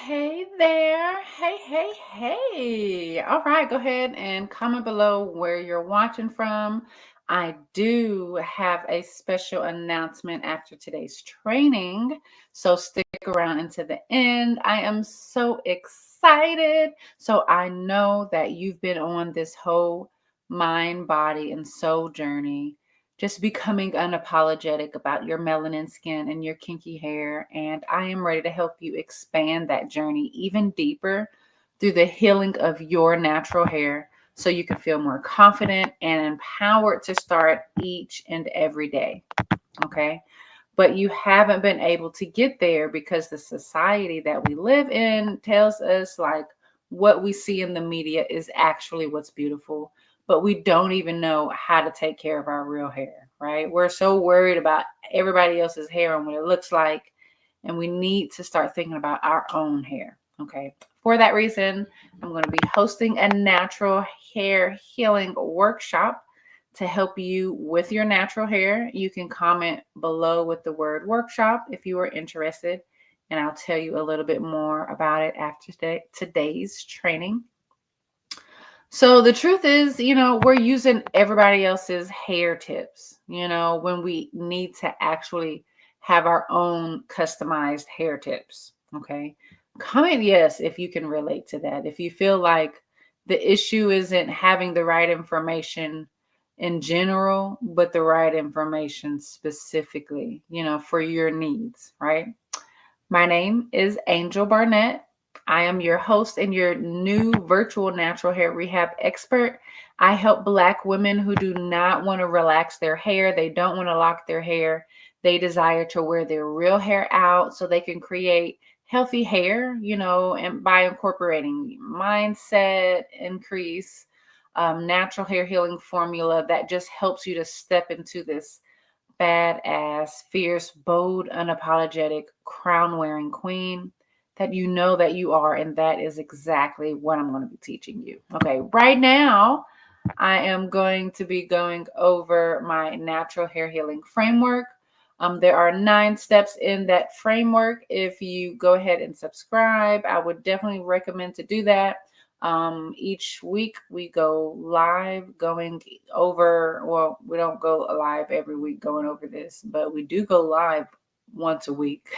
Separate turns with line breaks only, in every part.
Hey there. Hey. All right, go ahead and comment below where you're watching from. I do have a special announcement after today's training, so stick around until the end. I am so excited. So I know that you've been on this whole mind, body, and soul journey, just becoming unapologetic about your melanin skin and your kinky hair. And I am ready to help you expand that journey even deeper through the healing of your natural hair so you can feel more confident and empowered to start each and every day. Okay. But you haven't been able to get there because the society that we live in tells us like what we see in the media is actually what's beautiful, but we don't even know how to take care of our real hair, right? We're so worried about everybody else's hair and what it looks like, and we need to start thinking about our own hair. Okay. For that reason, I'm going to be hosting a natural hair healing workshop to help you with your natural hair. You can comment below with the word workshop if you are interested, and I'll tell you a little bit more about it after today's training. So the truth is, we're using everybody else's hair tips, when we need to actually have our own customized hair tips. Okay. Comment yes if you can relate to that. If you feel like the issue isn't having the right information in general, but the right information specifically, for your needs, right? My name is Angel Barnett. I am your host and your new virtual natural hair rehab expert. I help Black women who do not want to relax their hair. They don't want to lock their hair. They desire to wear their real hair out so they can create healthy hair, and by incorporating mindset, increase, natural hair healing formula that just helps you to step into this badass, fierce, bold, unapologetic, crown wearing queen that you know that you are. And that is exactly what I'm going to be teaching you. Okay, right now, I am going to be going over my natural hair healing framework. There are 9 steps in that framework. If you go ahead and subscribe, I would definitely recommend to do that. Each week we go live going over, well, we don't go live every week going over this, but we do go live once a week.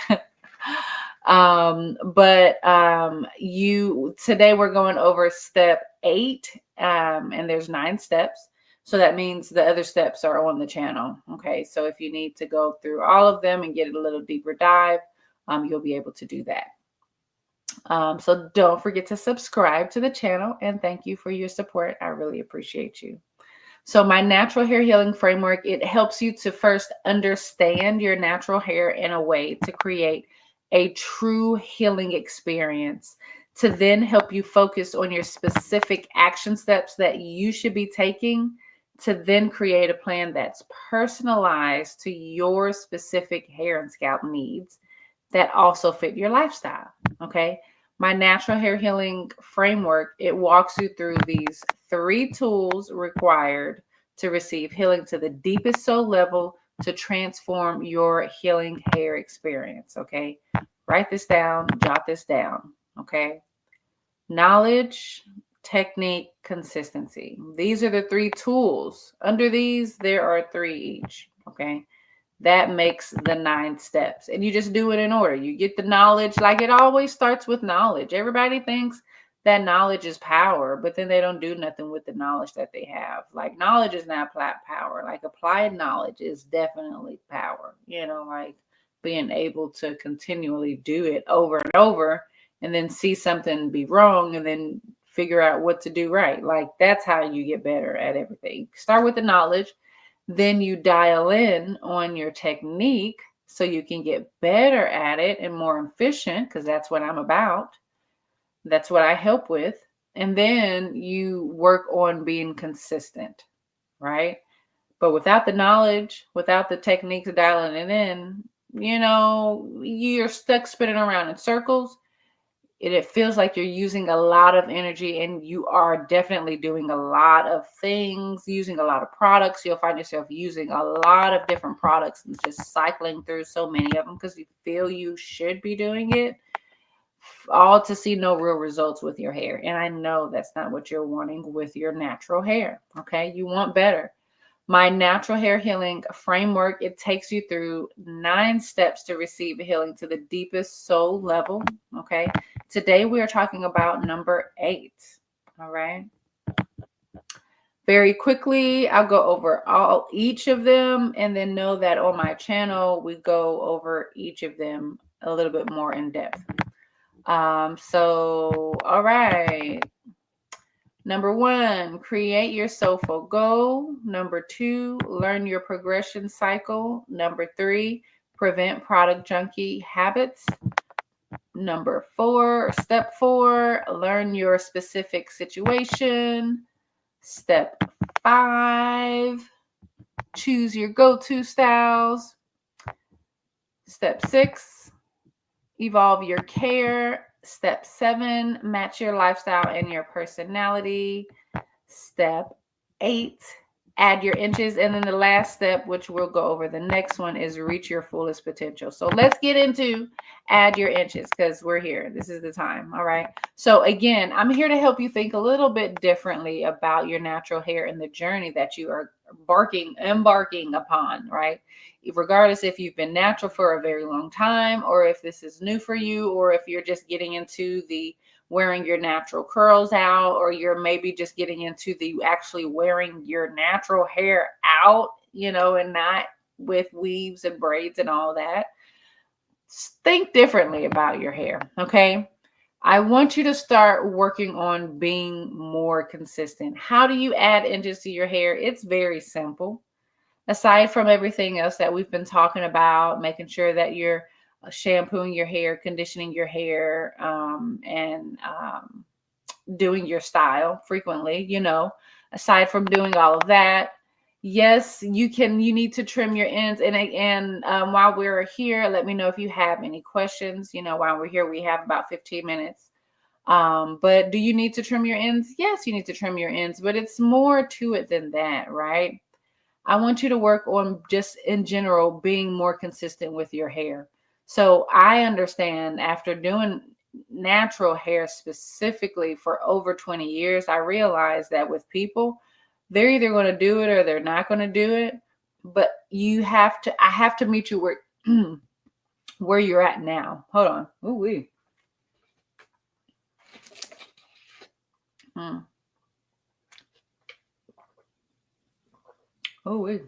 You today we're going over step 8, and there's 9 steps. So that means the other steps are on the channel. Okay. So if you need to go through all of them and get a little deeper dive, you'll be able to do that. So don't forget to subscribe to the channel, and thank you for your support. I really appreciate you. So my natural hair healing framework, it helps you to first understand your natural hair in a way to create a true healing experience, to then help you focus on your specific action steps that you should be taking, to then create a plan that's personalized to your specific hair and scalp needs that also fit your lifestyle. Okay. My natural hair healing framework, it walks you through these 3 tools required to receive healing to the deepest soul level to transform your healing hair experience. Okay. Write this down, jot this down. Okay. Knowledge, technique, consistency. These are the 3 tools. Under these, there are 3 each. Okay. That makes the 9 steps. And you just do it in order. You get the knowledge, like it always starts with knowledge. Everybody thinks that knowledge is power, but then they don't do nothing with the knowledge that they have. Like knowledge is not power. Like applied knowledge is definitely power. Like being able to continually do it over and over and then see something be wrong and then figure out what to do right. Like that's how you get better at everything. Start with the knowledge. Then you dial in on your technique so you can get better at it and more efficient, because that's what I'm about. That's what I help with. And then you work on being consistent, right? But without the knowledge, without the techniques dialing it in, you're stuck spinning around in circles. It feels like you're using a lot of energy, and you are definitely doing a lot of things, using a lot of products. You'll find yourself using a lot of different products and just cycling through so many of them because you feel you should be doing it. all to see no real results with your hair. And I know that's not what you're wanting with your natural hair. Okay. You want better. My natural hair healing framework, it takes you through 9 steps to receive healing to the deepest soul level. Okay. Today we are talking about number 8. All right. Very quickly, I'll go over each of them, and then know that on my channel we go over each of them a little bit more in depth. All right. Number 1, create your soulful goal. Number 2, learn your progression cycle. Number 3, prevent product junkie habits. Number 4, step 4, learn your specific situation. Step 5, choose your go-to styles. Step 6, evolve your care. Step 7, match your lifestyle and your personality. Step 8, add your inches. And then the last step, which we'll go over the next one, is reach your fullest potential. So let's get into add your inches, because we're here. This is the time. All right. So again, I'm here to help you think a little bit differently about your natural hair and the journey that you are embarking upon, right? Regardless if you've been natural for a very long time, or if this is new for you, or if you're just getting into the wearing your natural curls out, or you're maybe just getting into the actually wearing your natural hair out, and not with weaves and braids and all that. Think differently about your hair, okay? I want you to start working on being more consistent. How do you add inches to your hair? It's very simple. Aside from everything else that we've been talking about, making sure that you're shampooing your hair, conditioning your hair, and doing your style frequently, aside from doing all of that, yes, you need to trim your ends. And while we're here, let me know if you have any questions. While we're here, we have about 15 minutes. But do you need to trim your ends? Yes, you need to trim your ends, but it's more to it than that, right? I want you to work on just in general being more consistent with your hair. So I understand, after doing natural hair specifically for over 20 years, I realized that with people, they're either going to do it or they're not going to do it. But I have to meet you where where you're at now. Hold on. Ooh wee. Oh wee.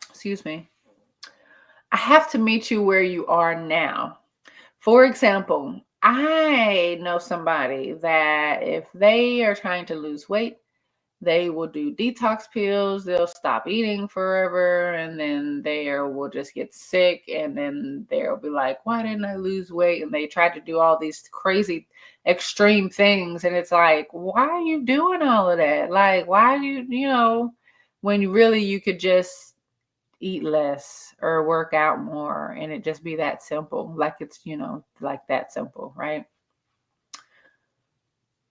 Excuse me. I have to meet you where you are now. For example, I know somebody that if they are trying to lose weight, they will do detox pills, they'll stop eating forever, and then they will just get sick, and then they'll be like, why didn't I lose weight? And they try to do all these crazy extreme things, and it's like, why are you doing all of that? Like, why do when you could just eat less or work out more, and it just be that simple. Like it's like that simple, right?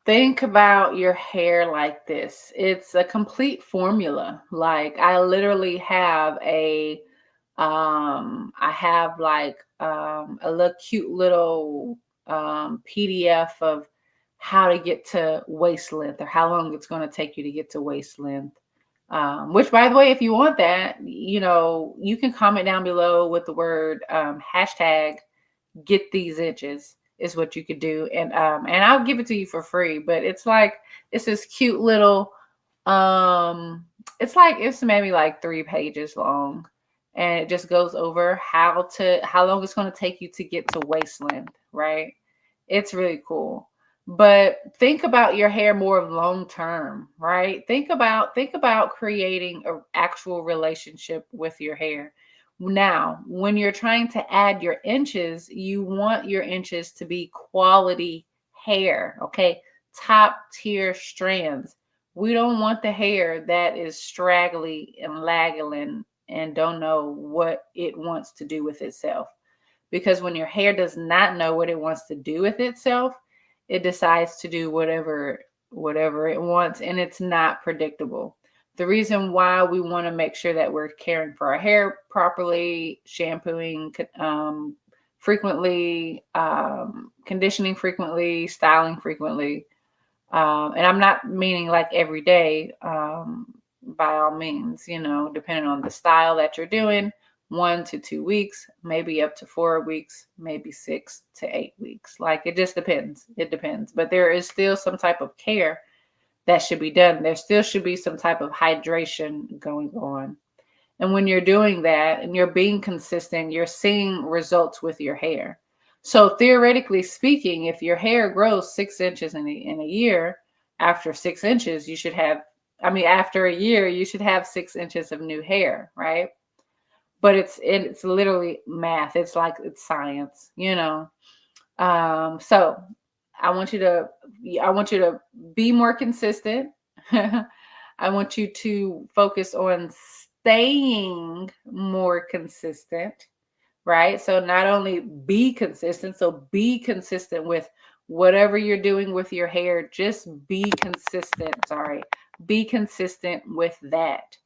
Think about your hair like this. It's a complete formula. Like I literally have I have like a little cute little PDF of how to get to waist length, or how long it's going to take you to get to waist length. Which, by the way, if you want that, you can comment down below with the word hashtag get these inches, is what you could do. And I'll give it to you for free. But it's this cute little it's maybe like 3 pages long, and it just goes over how long it's going to take you to get to waist length, right? It's really cool. But think about your hair more long term, right? Think about creating an actual relationship with your hair. Now, when you're trying to add your inches, you want your inches to be quality hair, okay? Top tier strands. We don't want the hair that is straggly and lagging and don't know what it wants to do with itself. Because when your hair does not know what it wants to do with itself, it decides to do whatever it wants, and it's not predictable. The reason why we want to make sure that we're caring for our hair properly, shampooing frequently, conditioning frequently, styling frequently. And I'm not meaning like every day, by all means, depending on the style that you're doing, 1 to 2 weeks, maybe up to 4 weeks, maybe 6 to 8 weeks. Like it just depends. It depends. But there is still some type of care that should be done. There still should be some type of hydration going on. And when you're doing that and you're being consistent, you're seeing results with your hair. So theoretically speaking, if your hair grows 6 inches in a year, after 6 inches, after a year, you should have 6 inches of new hair, right? But it's literally math. It's like it's science, So I want you to be more consistent. I want you to focus on staying more consistent, right? So not only be consistent, so be consistent with whatever you're doing with your hair, just be consistent. Be consistent with that.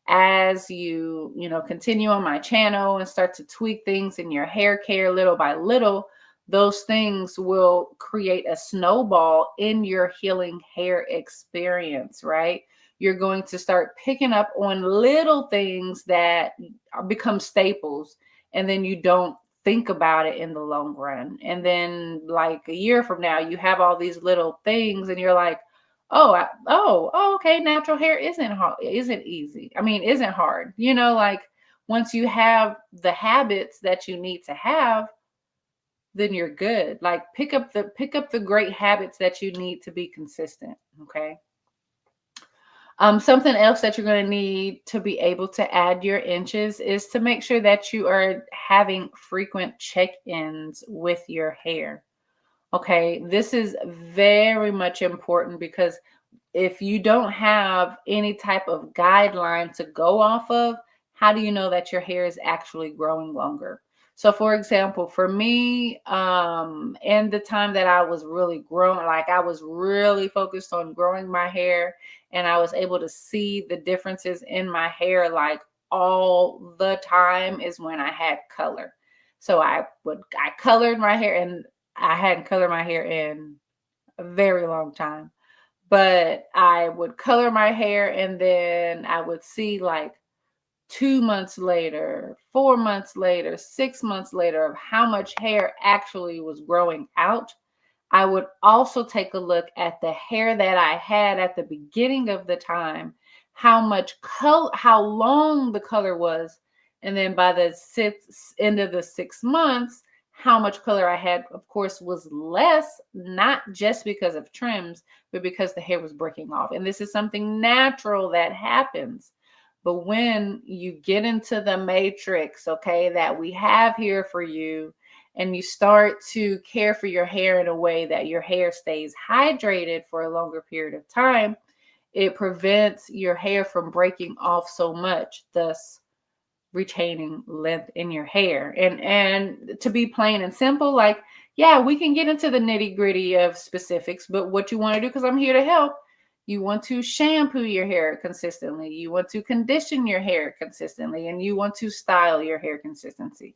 As you continue on my channel and start to tweak things in your hair care little by little, those things will create a snowball in your healing hair experience, right? You're going to start picking up on little things that become staples, and then you don't think about it in the long run. And then like a year from now, you have all these little things and you're like, okay, natural hair isn't hard, isn't easy. I mean, isn't hard. Like once you have the habits that you need to have, then you're good. Like pick up the great habits that you need to be consistent. Okay. Something else that you're going to need to be able to add your inches is to make sure that you are having frequent check-ins with your hair. Okay, this is very much important because if you don't have any type of guideline to go off of, how do you know that your hair is actually growing longer? So for example, for me, in the time that I was really growing, like I was really focused on growing my hair and I was able to see the differences in my hair like all the time, is when I had color. So I colored my hair, and I hadn't colored my hair in a very long time. But I would color my hair and then I would see like 2 months later, 4 months later, 6 months later of how much hair actually was growing out. I would also take a look at the hair that I had at the beginning of the time, how much color, how long the color was, and then by the end of the 6 months, how much color I had, of course, was less, not just because of trims, but because the hair was breaking off. And this is something natural that happens. But when you get into the matrix, okay, that we have here for you, and you start to care for your hair in a way that your hair stays hydrated for a longer period of time, it prevents your hair from breaking off so much, thus retaining length in your hair. And to be plain and simple, like, yeah, we can get into the nitty gritty of specifics, but what you want to do, because I'm here to help, you want to shampoo your hair consistently, you want to condition your hair consistently, and you want to style your hair consistently.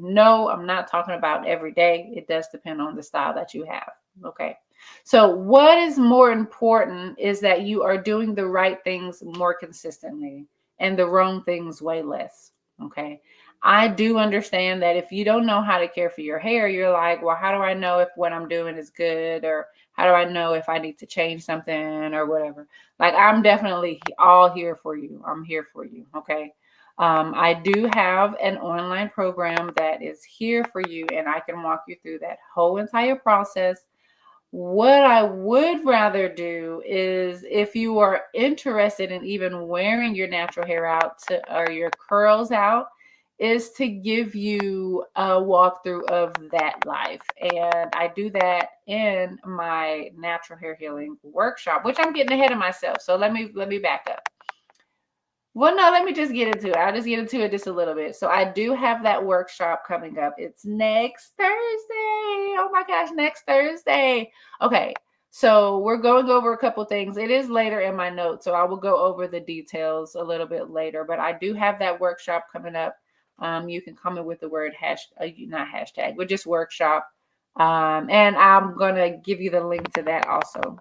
No, I'm not talking about every day. It does depend on the style that you have. Okay. So what is more important is that you are doing the right things more consistently and the wrong things way less. Okay. I do understand that if you don't know how to care for your hair, you're like, well, how do I know if what I'm doing is good? Or how do I know if I need to change something or whatever? Like, I'm definitely all here for you. I'm here for you. Okay. I do have an online program that is here for you, and I can walk you through that whole entire process. What I would rather do is, if you are interested in even wearing your natural hair out or your curls out, is to give you a walkthrough of that life. And I do that in my natural hair healing workshop, which I'm getting ahead of myself. So let me back up. Well, no, let me just get into it. I'll just get into it just a little bit. So I do have that workshop coming up. It's next Thursday. Oh my gosh, next Thursday. Okay. So we're going over a couple things. It is later in my notes, so I will go over the details a little bit later. But I do have that workshop coming up. You can comment with the word not hashtag, but just workshop. And I'm gonna give you the link to that also.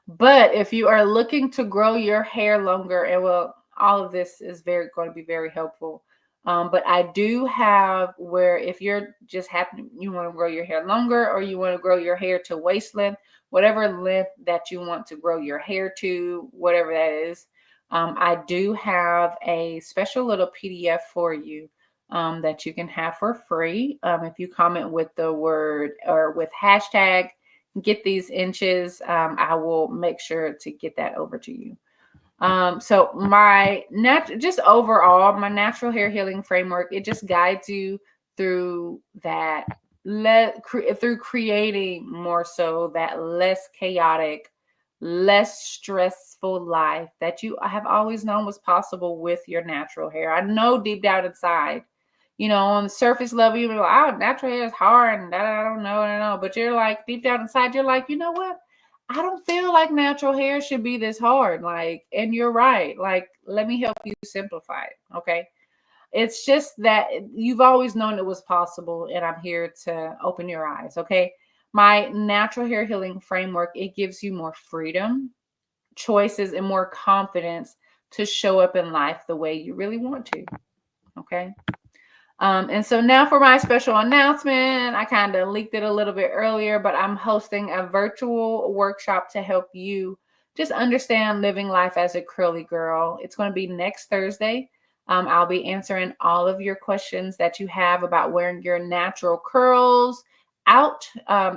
But if you are looking to grow your hair longer, and well, all of this is going to be very helpful. But I do have where if you're just happy, you want to grow your hair longer, or you want to grow your hair to waist length, whatever length that you want to grow your hair to, whatever that is, I do have a special little PDF for you that you can have for free if you comment with the word or with hashtag get these inches. I will make sure to get that over to you. So just overall, my natural hair healing framework, it just guides you through that, through creating more so that less chaotic, less stressful life that you have always known was possible with your natural hair. I know deep down inside, on the surface level, you're like, oh, natural hair is hard and I don't know. But you're like, deep down inside, you're like, you know what? I don't feel like natural hair should be this hard. Like, and you're right. Like, let me help you simplify it. Okay. It's just that you've always known it was possible, and I'm here to open your eyes. Okay. My natural hair healing framework, it gives you more freedom, choices, and more confidence to show up in life the way you really want to. Okay. And so now for my special announcement, I kind of leaked it a little bit earlier, but I'm hosting a virtual workshop to help you just understand living life as a curly girl. It's going to be next Thursday. I'll be answering all of your questions that you have about wearing your natural curls out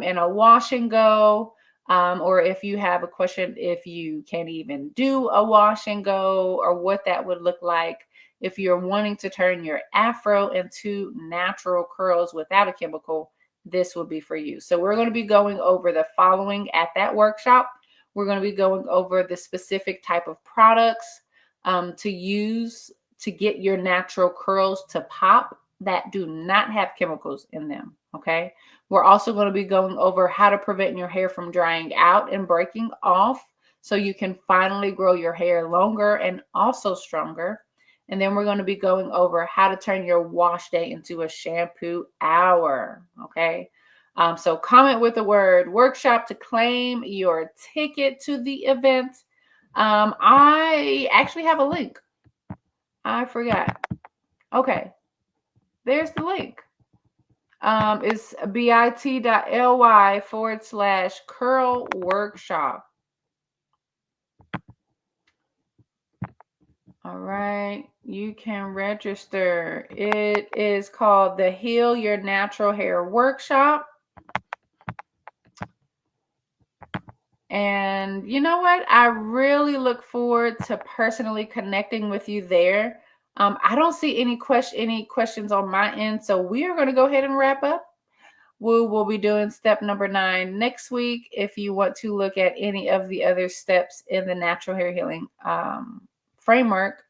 in a wash and go. Or if you have a question, if you can't even do a wash and go, or what that would look like if you're wanting to turn your afro into natural curls without a chemical, this will be for you. So we're going to be going over the following at that workshop. We're going to be going over the specific type of products to use to get your natural curls to pop that do not have chemicals in them. Okay. We're also going to be going over how to prevent your hair from drying out and breaking off so you can finally grow your hair longer and also stronger. And then we're going to be going over how to turn your wash day into a shampoo hour. Okay. So comment with the word workshop to claim your ticket to the event. I actually have a link. I forgot. Okay. There's the link. It's bit.ly/curl workshop. All right, you can register. It is called the Heal Your Natural Hair Workshop. And you know what? I really look forward to personally connecting with you there. I don't see any questions on my end, so we are going to go ahead and wrap up. We will be doing step number 9 next week. If you want to look at any of the other steps in the natural hair healing framework,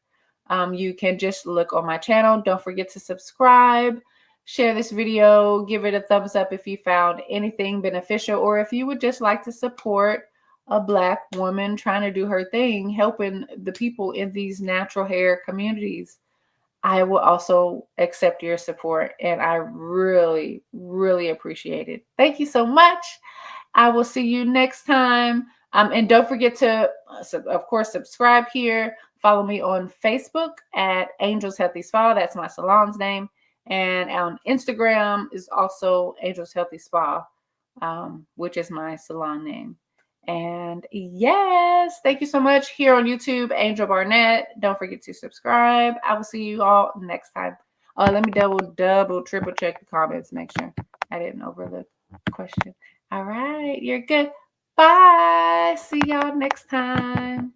you can just look on my channel. Don't forget to subscribe, share this video, give it a thumbs up if you found anything beneficial, or if you would just like to support a Black woman trying to do her thing, helping the people in these natural hair communities. I will also accept your support, and I really, really appreciate it. Thank you so much. I will see you next time. And don't forget to, of course, subscribe here. Follow me on Facebook at Angels Healthy Spa. That's my salon's name. And on Instagram is also Angels Healthy Spa, which is my salon name. And yes, thank you so much. Here on YouTube, Angel Barnett. Don't forget to subscribe. I will see you all next time. Let me double, triple check the comments. Make sure I didn't overlook the question. All right, you're good. Bye. See y'all next time.